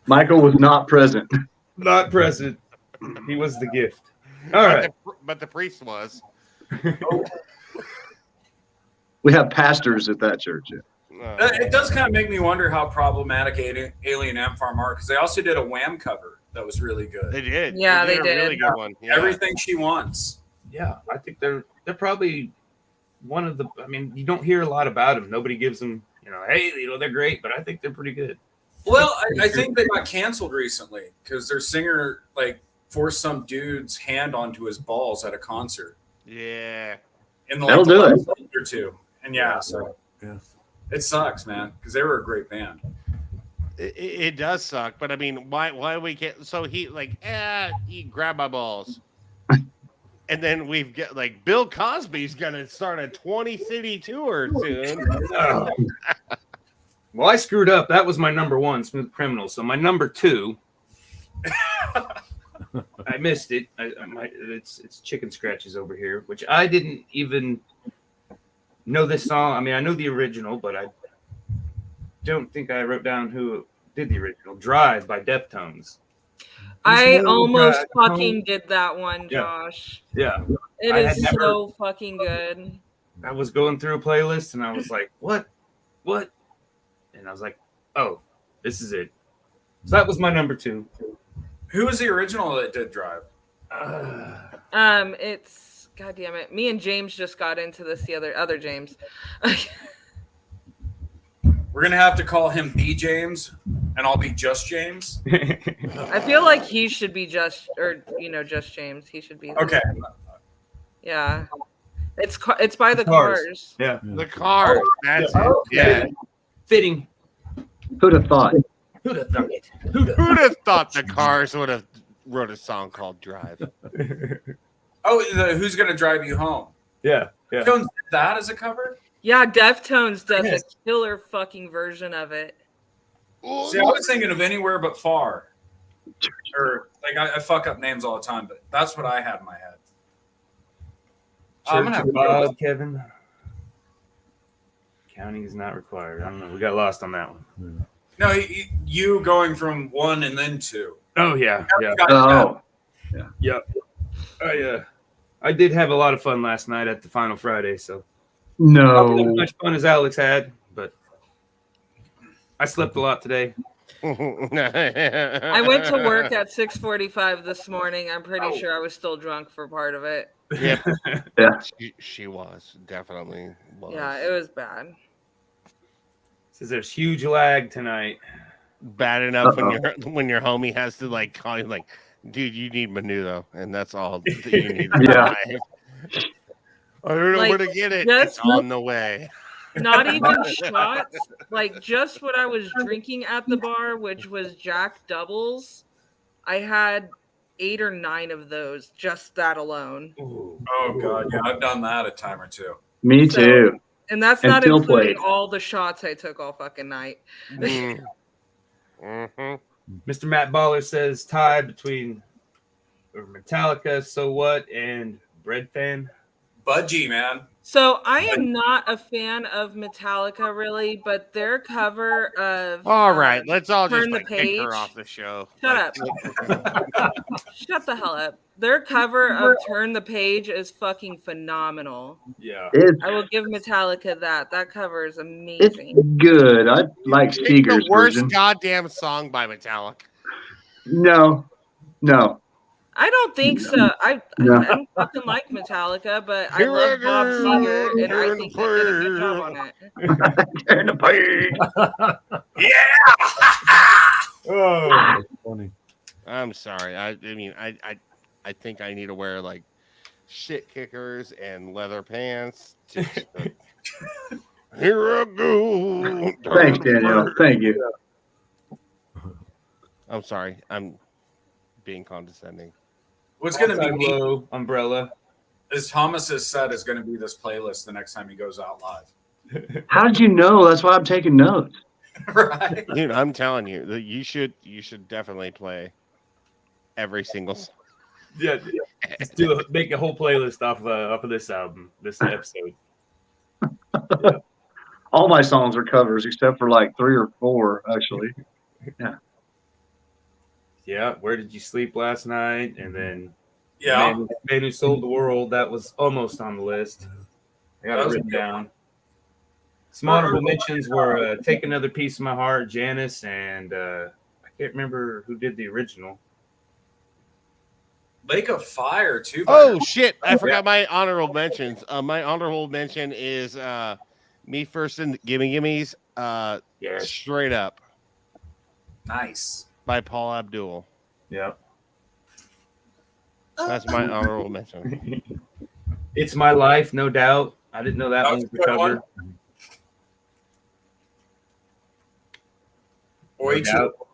Michael was not present. not present. He was the gift. All right. But the priest was. We have pastors at that church. It does kind of make me wonder how problematic Alien Ant Farm are, because they also did a Wham cover that was really good. They did. Yeah, they a did. really good one. Yeah. Everything She Wants. Yeah, I think they're probably one of the. I mean, you don't hear a lot about them. Nobody gives them, hey, they're great, but I think they're pretty good. Well, I think they got canceled recently because their singer forced some dude's hand onto his balls at a concert. Yeah. In the That'll do it. last week or two. And so Yeah. it sucks, man, because they were a great band. It does suck, but I mean, why we can't? So he he grabbed my balls, and then we've got Bill Cosby's gonna start a 20-city tour soon. Well, I screwed up. That was my number 1, Smooth Criminal. So my number 2, I missed it. It's Chicken Scratches over here, which I didn't even know this song. I mean, I know the original, but I don't think I wrote down who did the original. Drive by Deftones. I Drive almost home. fucking did that one, Yeah. Josh. Yeah. It I is had never- so fucking good. I was going through a playlist and I was like, what? And I was like, oh, this is it. So that was my number 2. Who was the original that did Drive? It's God damn it. Me and James just got into this. The other James. We're gonna have to call him B James, and I'll be just James. I feel like he should be just James. He should be. Okay. Yeah. It's by the Cars. Cars. Yeah. The Cars. That's it. Yeah. Fitting. Who'd have thought? Who'd have thunk it? Who'd have thought the Cars would have wrote a song called Drive? Oh, Who's Gonna Drive You Home? Yeah. Yeah. Jones did that as a cover? Yeah, Deftones does Yes. a killer fucking version of it. See, I was thinking of Anywhere But Far. Or like I fuck up names all the time, but that's what I had in my head. I'm gonna have to go with- Kevin. Counting is not required. I don't know. We got lost on that one. No, you going from 1 and then 2. Oh yeah. Yeah. Oh, Yep. I did have a lot of fun last night at the Final Friday, so not as no. much fun as Alex had, but I slept a lot today. I went to work at 6:45 this morning. I'm pretty sure I was still drunk for part of it. Yep. Yeah. She was definitely was. Yeah, it was bad. Says there's huge lag tonight. Bad enough when your homie has to like call you like, dude, you need menudo, and that's all that you need. Yeah. I don't know Like, where to get it. just- It's on the way. Not even shots. Like just what I was drinking at the bar, which was Jack Doubles. I had 8 or 9 of those, just that alone. Oh god, yeah, I've done that a time or two. Me So- too. And that's And not still including played. all the shots I took all fucking night. Mhm. Mr. Matt Baller says tie between Metallica, So What, and Bread Fan. Budgie, man. So I am not a fan of Metallica really, but their cover of All right, let's all just Turn the like, kick her Page. off the show. Shut up. Shut the hell up. Their cover of Turn the Page is fucking phenomenal. Yeah. It's I will give Metallica that. That cover is it's amazing. good. I like It's the Seeger's worst version. goddamn song by Metallica. No. I don't think so. I don't fucking like Metallica, but I love Bob Seger, and I think they did a good job on it. Turn the page. Oh, That's funny. I'm sorry. I mean, I think I need to wear like shit kickers and leather pants. Here I go. Thanks, Danielle. Thank you. I'm sorry. I'm being condescending. What's gonna be neat low umbrella. is Thomas's set is gonna be this playlist the next time he goes out live. How did you know? That's why I'm taking notes. Right. Dude, I'm telling you that you should definitely play every single song. Yeah, just make a whole playlist off of this album, this episode. All my songs are covers except for like 3 or 4, actually. Yeah, Where Did You Sleep Last Night? And then Yeah. Man Who Sold the World. That was almost on the list. I got That it was written good. down. Some honorable mentions were Take Another Piece of My Heart, Janice, and I can't remember who did the original. Lake of Fire too. Oh shit! I forgot my honorable mentions. My honorable mention is Me First and Gimme Gimme's Yes. Straight Up Nice. by Paul Abdul. Yeah. That's my honorable mention. It's My Life, no doubt. I didn't know that That one was was a the good cover. one. Oi, No doubt.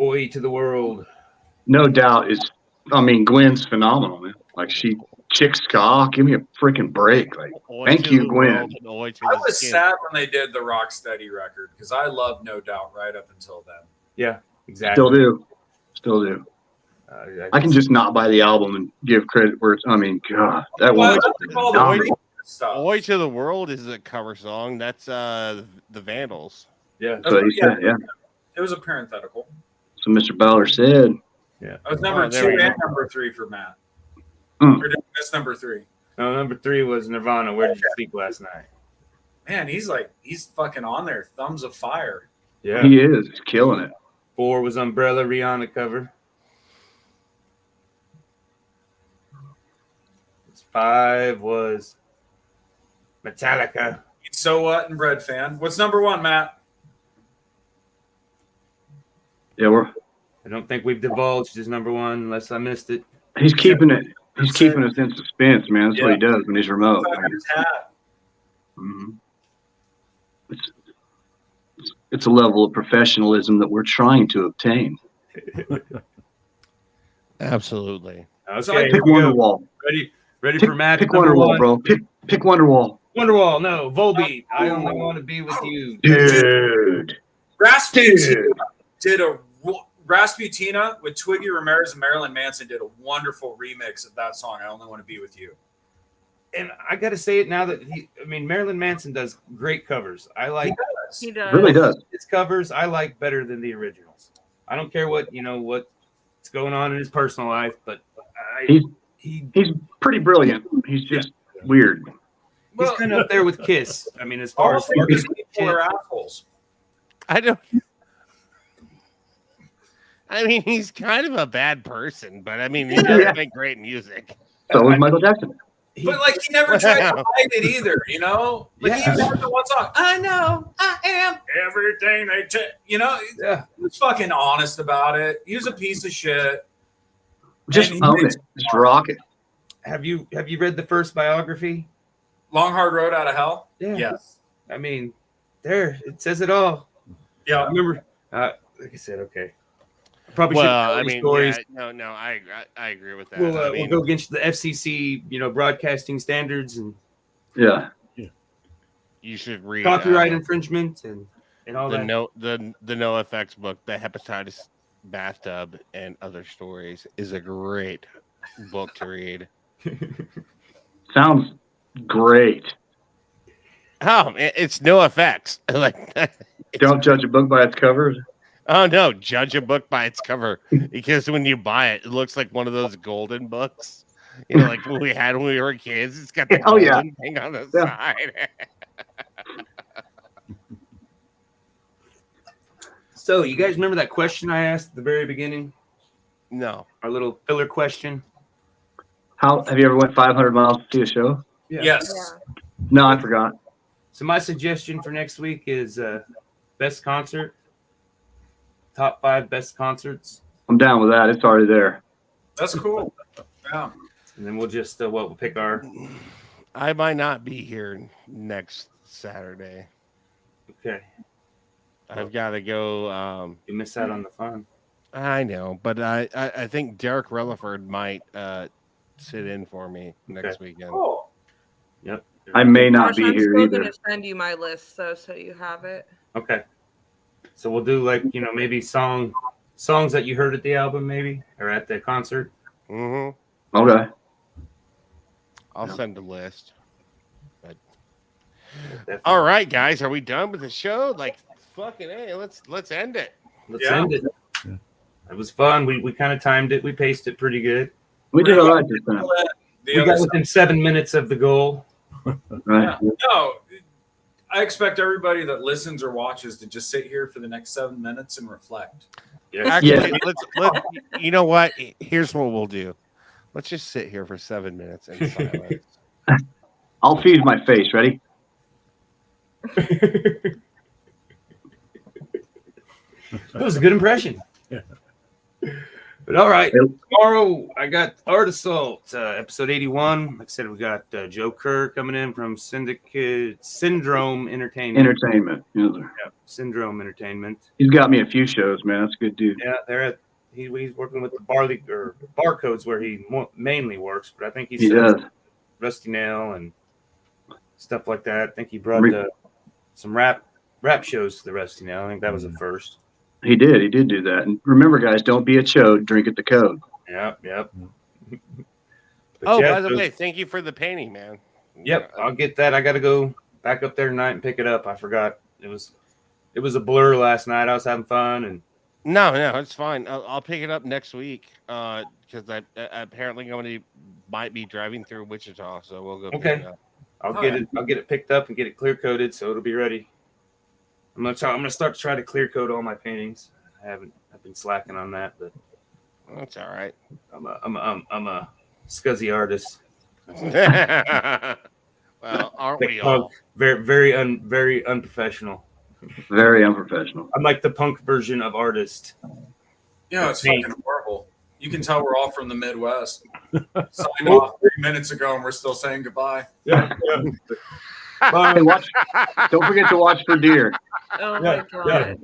Oi to the World. No doubt is, Gwen's phenomenal, man. Like chick ska, give me a freaking break. Like, Oi Thank to you, the Gwen. world and oi to I the was skin. sad when they did the Rocksteady record because I loved No Doubt right up until then. Yeah, exactly. still do. I can just not buy the album and give credit where it's, God, that Well, one. I all the phenomenal. stuff. Oi to the World is a cover song. That's the Vandals. Yeah. That's what he said, yeah. It was a parenthetical. So Mr. Ballard said, That was number Oh, there 2 we go. and number 3 for Matt. Mm. Or did we miss number 3? No, number 3 was Nirvana. Where did you sleep last night? Man, he's fucking on there. Thumbs of fire. Yeah. He is killing it. 4 was Umbrella, Rihanna cover. 5 was Metallica. So what? And Bread fan. What's number 1, Matt? Yeah, I don't think we've divulged his number 1 unless I missed it. he's keeping it. He's keeping us in suspense, man. That's what he does when he's remote. Mhm. It's a level of professionalism that we're trying to obtain. Absolutely. Okay, Pick Wonderwall. Ready for Matt? Pick number Wonderwall, 1? bro. Pick Wonderwall. Wonderwall, no. Volbeat. I only want to be with you. Dude. Rasputina did a Rasputina with Twiggy Ramirez and Marilyn Manson did a wonderful remix of that song. I only want to be with you. And I got to say it now that Marilyn Manson does great covers. I like He does. Really does. his covers. I like better than the originals. I don't care what's going on in his personal life, but He's pretty brilliant. He's just weird. he's kind of up there with Kiss. I mean, as far as All these people are assholes. I mean, he's kind of a bad person, but I mean, he does make great music. So was Michael Jackson. But like he never tried to hide it either, you know? Like he even had the one song, I know I am everything they Yeah. he was fucking honest about it. He was a piece of shit. Just And own it. Just rock it. Have you read the first biography? Long Hard Road Out of Hell? Yeah. Yes. I mean, it says it all. Yeah. I remember, like I said, okay. I probably should Well, tell I these mean, stories. yeah, no, I agree with that. We'll, I mean, we'll go against the FCC, broadcasting standards and Yeah. you should read copyright infringement and all the that. the No Effects book, The Hepatitis Bathtub and Other Stories, is a great book to read. Sounds great. Oh, it's No Effects. Like, Don't judge a book by its cover. oh no, judge a book by its cover, because when you buy it, it looks like one of those golden books. Like when we had when we were kids. It's got the Oh, yeah. golden thing on the side. So, you guys remember that question I asked at the very beginning? No. Our little filler question? How have you ever went 500 miles to see a show? Yes. Yeah. No, I forgot. So, my suggestion for next week is best concert. Top 5 best concerts. I'm down with that. It's already there. That's cool. Yeah. And then we'll just we'll pick our. I might not be here next Saturday. Okay. I've got to go. You miss out on the fun. I know, but I think Derek Relaford might sit in for me next weekend. Oh. Yep. I may not Josh, be I'm here still either. gonna send you my list so you have it. Okay. So we'll do maybe songs that you heard at the album, maybe, or at the concert. Mm-hmm. Okay. I'll send a list. But Definitely. all right, guys, are we done with the show? Like, fucking hey, let's end it. Let's end it. Yeah. It was fun. We kind of timed it. We paced it pretty good. We did all right this time. We got within 7 minutes of the goal. Right. Yeah. No, I expect everybody that listens or watches to just sit here for the next 7 minutes and reflect. Yes. Actually, let's you know what? Here's what we'll do. Let's just sit here for 7 minutes in silence. I'll feed my face. Ready? That was a good impression. Yeah. But all right, tomorrow I got Art Assault, episode 81. Like I said, we got Joe Kerr coming in from Syndrome Entertainment. Yeah. Yeah, Syndrome Entertainment. He's got me a few shows, man. That's a good dude. Yeah, he's working with the Barcodes where he mainly works, but I think He does. Rusty Nail and stuff like that. I think he brought some rap shows to the Rusty Nail. I think that was the first. He did do that. And remember, guys, don't be a chode. Drink at the code. Yep. But Oh, yeah, by the so- way, thank you for the painting, man. Yep, I'll get that. I got to go back up there tonight and pick it up. I forgot. It was a blur last night. I was having fun, and No, it's fine. I'll pick it up next week because I apparently might be driving through Wichita, so we'll go pick Okay. it up. I'll get it picked up and get it clear coated so it'll be ready. I'm gonna start to try to clear coat all my paintings. I've been slacking on that, but That's all right. I'm a scuzzy artist. Well, aren't Like we punk, all? very unprofessional. Very unprofessional. I'm like the punk version of artist. Yeah, it's Paint. fucking horrible. You can tell we're all from the Midwest. Signed off 3 minutes ago, and we're still saying goodbye. Yeah. Hey, don't forget to watch for deer. Oh my god.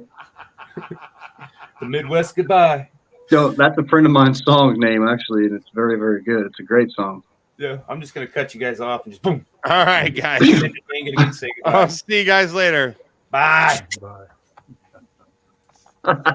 The Midwest goodbye. So that's a friend of mine's song name, actually, and it's very, very good. It's a great song. Yeah, I'm just gonna cut you guys off and just boom. All right, guys. Ain't gonna say goodbye. I'll see you guys later. Bye. Bye.